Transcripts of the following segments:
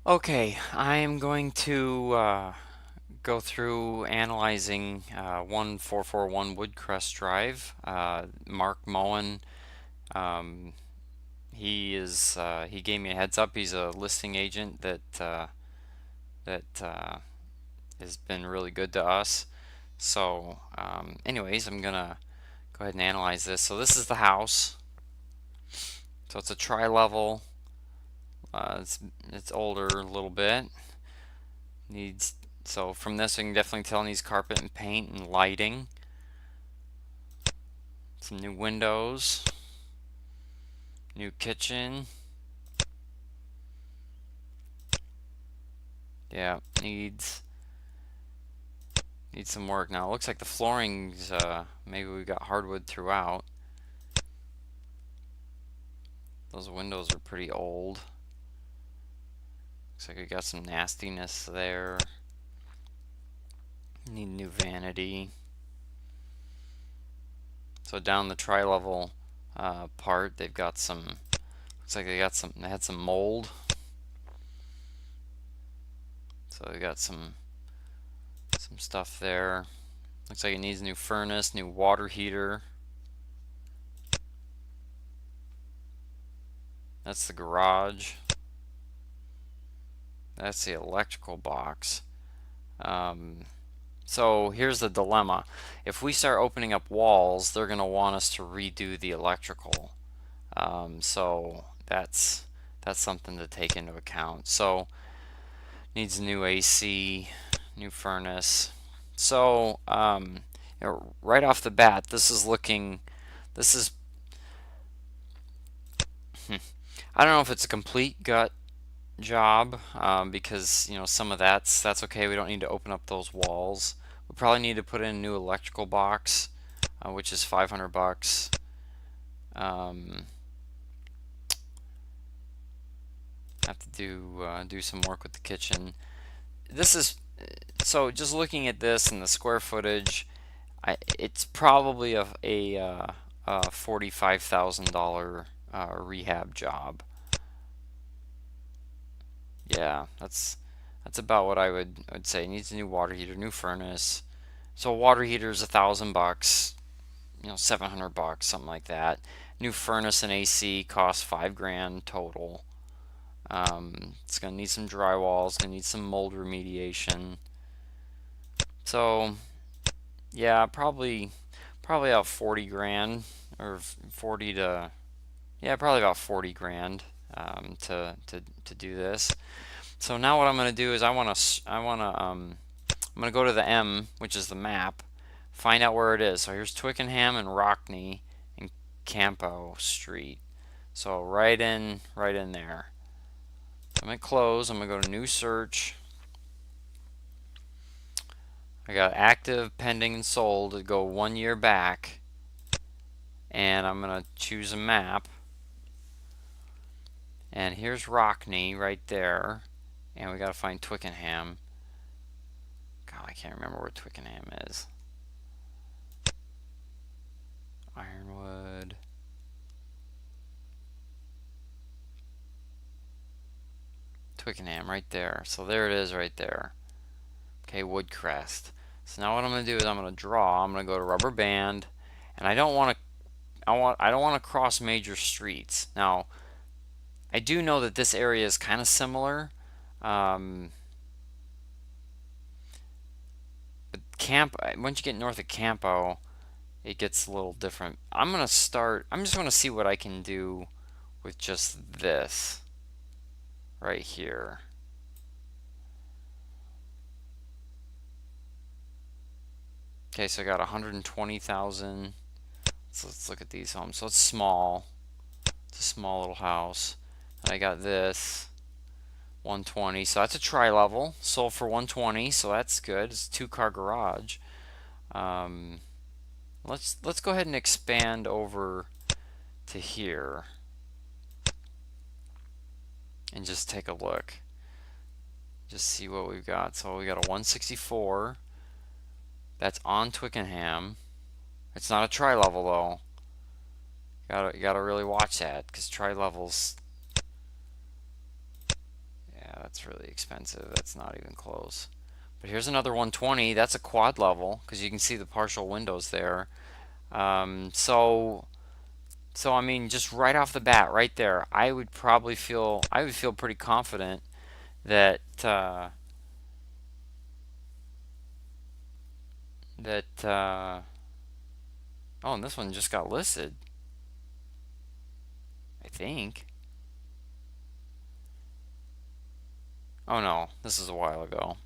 Okay, I am going to go through analyzing 1441 Woodcrest Drive. Mark Moen, um, he gave me a heads up. He's a listing agent that has been really good to us. So, anyways, I'm gonna go ahead and analyze this. So this is the house. So it's a tri-level. It's older a little bit. Needs So from this, I can definitely tell it needs carpet and paint and lighting. Some new windows, new kitchen. Yeah, needs some work. Now it looks like the flooring's maybe we got hardwood throughout. Those windows are pretty old. Looks like we got some nastiness there. Need new vanity. So down the tri-level part, they've got some. Looks like they had some mold. So they got some stuff there. Looks like it needs a new furnace, new water heater. That's the garage. That's the electrical box. So here's the dilemma. If we start opening up walls, they're going to want us to redo the electrical. So that's something to take into account. So needs new AC, new furnace. So right off the bat, this is I don't know if it's a complete gut job, because some of that's okay. We don't need to open up those walls. We probably need to put in a new electrical box, which is $500. Have to do some work with the kitchen. This is So just looking at this and the square footage, it's probably a $45,000 rehab job. Yeah, that's about what I would say. It needs a new water heater, new furnace. So a water heater is $1,000, 700 bucks, something like that. New furnace and AC costs 5 grand total. It's gonna need some drywall. It's gonna need some mold remediation. So yeah, probably about 40 grand or 40 to yeah, probably about 40 grand to do this. So now what I'm going to do is I'm going to go to the M, which is the map, find out where it is. So here's Twickenham and Rockney and Campo Street. So right in there. I'm going to close. I'm going to go to new search. I got active, pending, and sold to go 1 year back. And I'm going to choose a map. And here's Rockney right there. And we got to find Twickenham. God, I can't remember where Twickenham is. Ironwood. Twickenham right there. So there it is right there. Okay, Woodcrest. So now what I'm going to do is I'm going to draw. I'm going to go to rubber band, and I don't want to cross major streets. Now, I do know that this area is kind of similar. But once you get north of Campo, it gets a little different. I'm just going to see what I can do with just this right here. Okay, so I got 120,000. So let's look at these homes. So it's small. It's a small little house. And I got this 120. So that's a tri-level. Sold for 120. So that's good. It's a 2-car garage. Let's go ahead and expand over to here and just take a look. Just see what we've got. So we got a 164. That's on Twickenham. It's not a tri-level though. You gotta really watch that, because tri-levels, yeah, that's really expensive. That's not even close. But here's another 120. That's a quad level because you can see the partial windows there. So I mean, just right off the bat, right there, I would feel pretty confident that that oh, and this one just got listed, I think. Oh no, this is a while ago.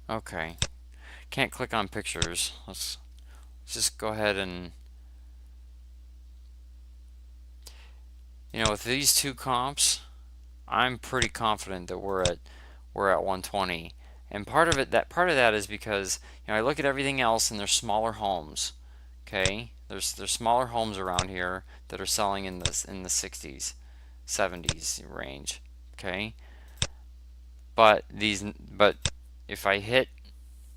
Okay, can't click on pictures. Let's just go ahead and, with these two comps, I'm pretty confident that we're at 120. And part of that is because I look at everything else and there's smaller homes. Okay, there's smaller homes around here that are selling in the 60s, 70s range. Okay, but if I hit,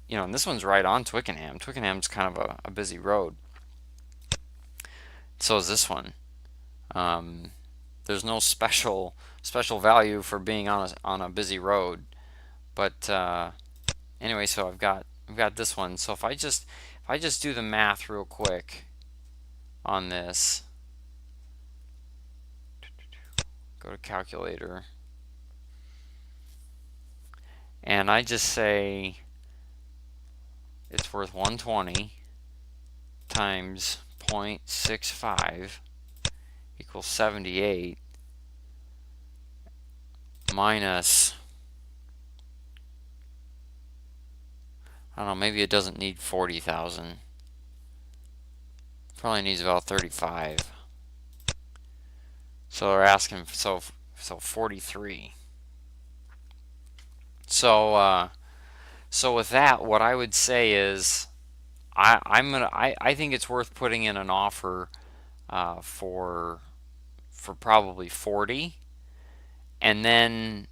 and this one's right on Twickenham. Twickenham's kind of a busy road. So is this one. There's no special value for being on a busy road, but anyway, so I've got this one. So if I just do the math real quick on this, go to calculator, and I just say it's worth 120 times 0.65 equals 78 minus, I don't know, maybe it doesn't need 40,000. Probably needs about 35. So they're asking, so 43. So with that, what I would say is I think it's worth putting in an offer for probably 40, and then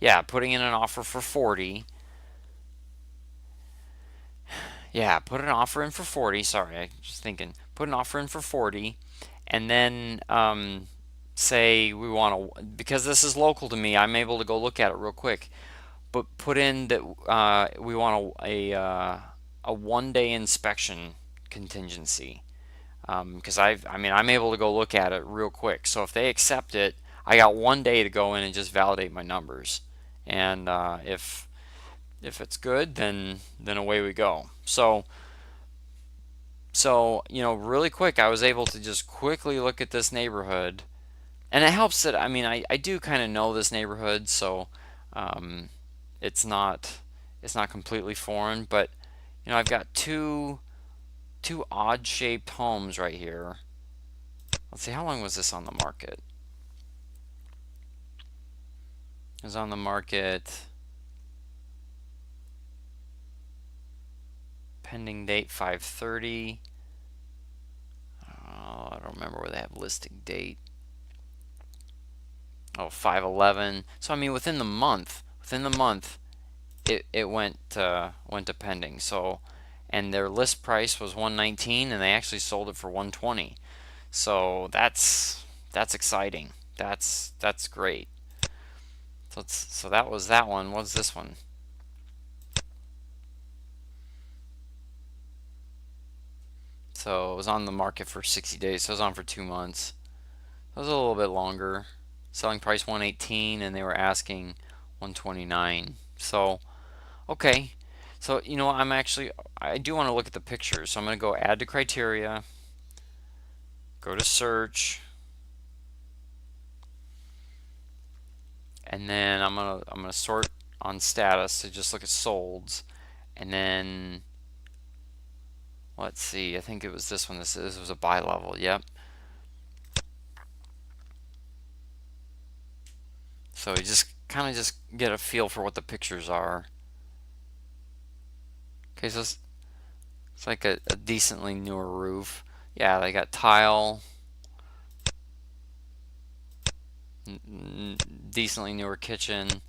yeah, putting in an offer for 40. Yeah, put an offer in for 40. Sorry, I was just thinking. Put an offer in for 40, and then say we want to, because this is local to me, I'm able to go look at it real quick. But put in that we want a 1-day inspection contingency, because I'm able to go look at it real quick. So if they accept it, I got 1 day to go in and just validate my numbers, and if it's good, then away we go. So really quick, I was able to just quickly look at this neighborhood, and it helps that I do kind of know this neighborhood, so it's not completely foreign. But I've got two odd shaped homes right here. Let's see, how long was this on the market? It was on the market, pending date 5/30. I don't remember where they have listing date. Oh, 5/11. So within the month, it went to pending. So, and their list price was 119, and they actually sold it for 120. So that's exciting. That's great. So that was that one. What's this one? So it was on the market for 60 days. So it was on for 2 months. It was a little bit longer. Selling price 118, and they were asking 129. So okay. So I do want to look at the pictures. So I'm going to go add to criteria. Go to search. And then I'm gonna sort on status to just look at solds, and then let's see. I think it was this one. This was a buy level. Yep. So you just kind of just get a feel for what the pictures are. Okay, so it's like a decently newer roof. Yeah, they got tile. Decently newer kitchen.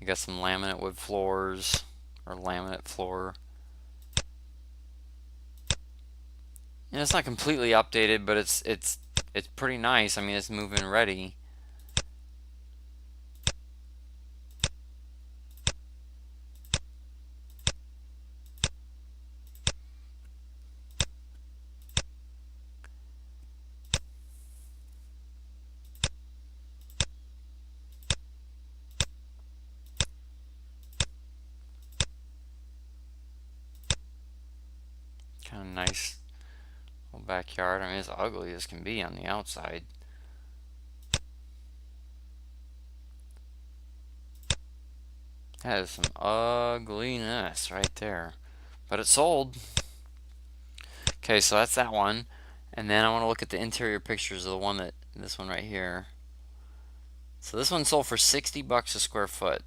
They got some laminate wood floors, or laminate floor. And it's not completely updated, but it's it's pretty nice. I mean, it's move-in ready. Kind of nice little backyard. I mean, it's ugly as can be on the outside. That is some ugliness right there. But it sold. Okay, so that's that one. And then I want to look at the interior pictures of the one that, this one right here. So this one sold for 60 bucks a square foot.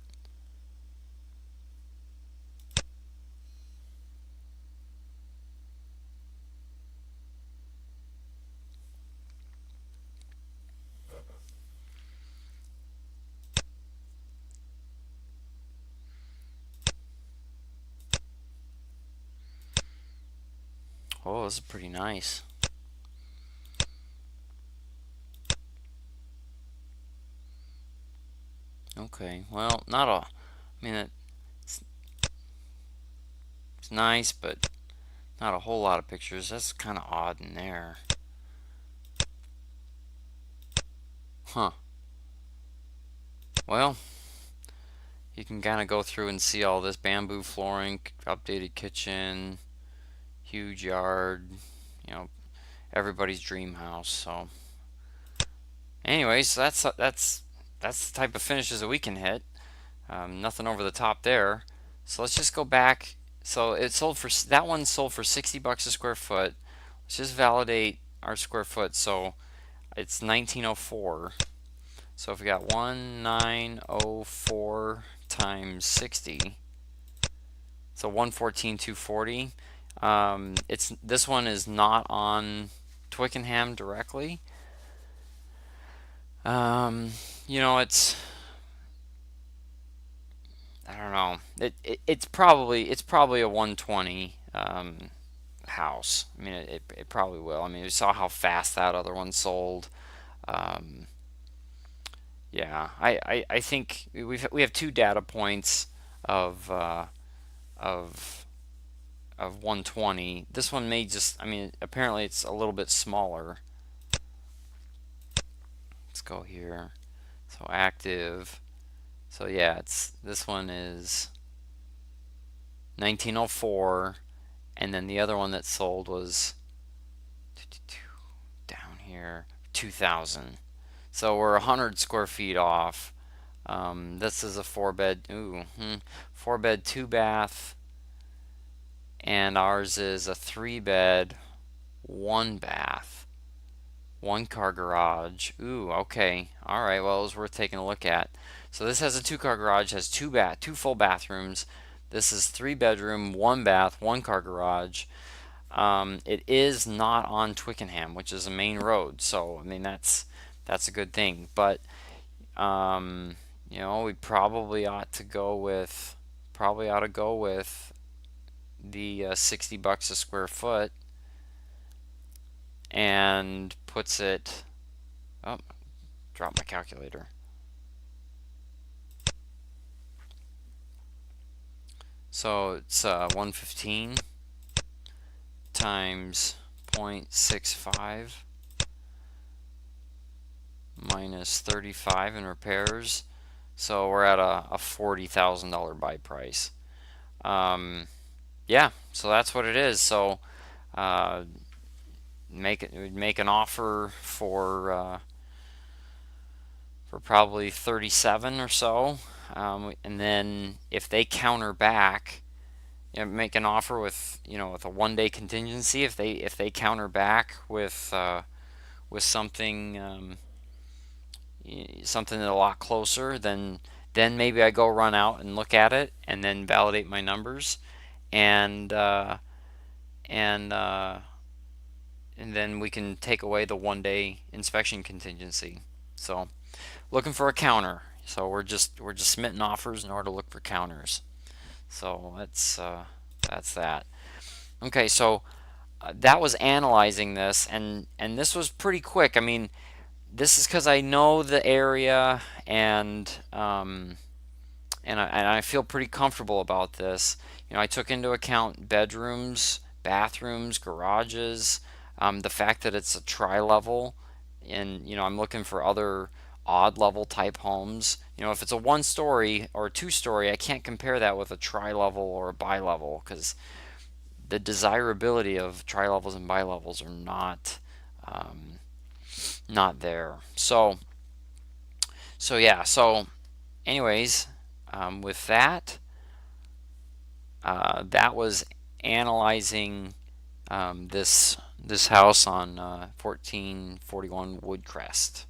Oh, this is pretty nice. Okay, well, not a, I mean, it's, it's nice, but not a whole lot of pictures. That's kind of odd in there. Huh. Well, you can kind of go through and see all this bamboo flooring, updated kitchen, huge yard, you know, everybody's dream house. So, anyways, that's the type of finishes that we can hit. Nothing over the top there. So let's just go back. So it sold for, that one sold for 60 bucks a square foot. Let's just validate our square foot. So it's 1904. So if we got 1904 times 60, so 114,240. It's, this one is not on Twickenham directly. You know, I don't know. It's probably a 120 house. I mean, it probably will. I mean, we saw how fast that other one sold. Um, yeah, I think we have two data points of of of 120. This one may just, I mean, apparently it's a little bit smaller. Let's go here. So active. So yeah, it's, this one is 1904, and then the other one that sold was down here 2000. So we're 100 square feet off. This is a 4 bed, 4 bed 2 bath, and ours is a 3 bed 1 bath, 1 car garage. Ooh, okay, all right. Well, it was worth taking a look at. So this has a 2 car garage, has two full bathrooms. This is 3 bedroom, 1 bath, 1 car garage. It is not on Twickenham, which is a main road, so I mean that's a good thing. But you know, we probably ought to go with the 60 bucks a square foot, and puts it. Oh, drop my calculator. So it's 115 times 0.65 minus 35 in repairs. So we're at a $40,000 buy price. Yeah, so that's what it is. So make an offer for probably 37 or so, and then if they counter back, you know, make an offer with, you know, with a 1 day contingency. If they counter back with something, something a lot closer, then maybe I go run out and look at it and then validate my numbers, and and uh, and then we can take away the 1 day inspection contingency. So looking for a counter. So we're just submitting offers in order to look for counters. So that's that. Okay, so that was analyzing this, and this was pretty quick. I mean, this is because I know the area, and I feel pretty comfortable about this. I took into account bedrooms, bathrooms, garages, the fact that it's a tri-level, and I'm looking for other odd level type homes. If it's a one story or a two story, I can't compare that with a tri-level or a bi-level because the desirability of tri-levels and bi-levels are um, not there. So yeah. So anyways, with that, that was analyzing this house on 1441 Woodcrest.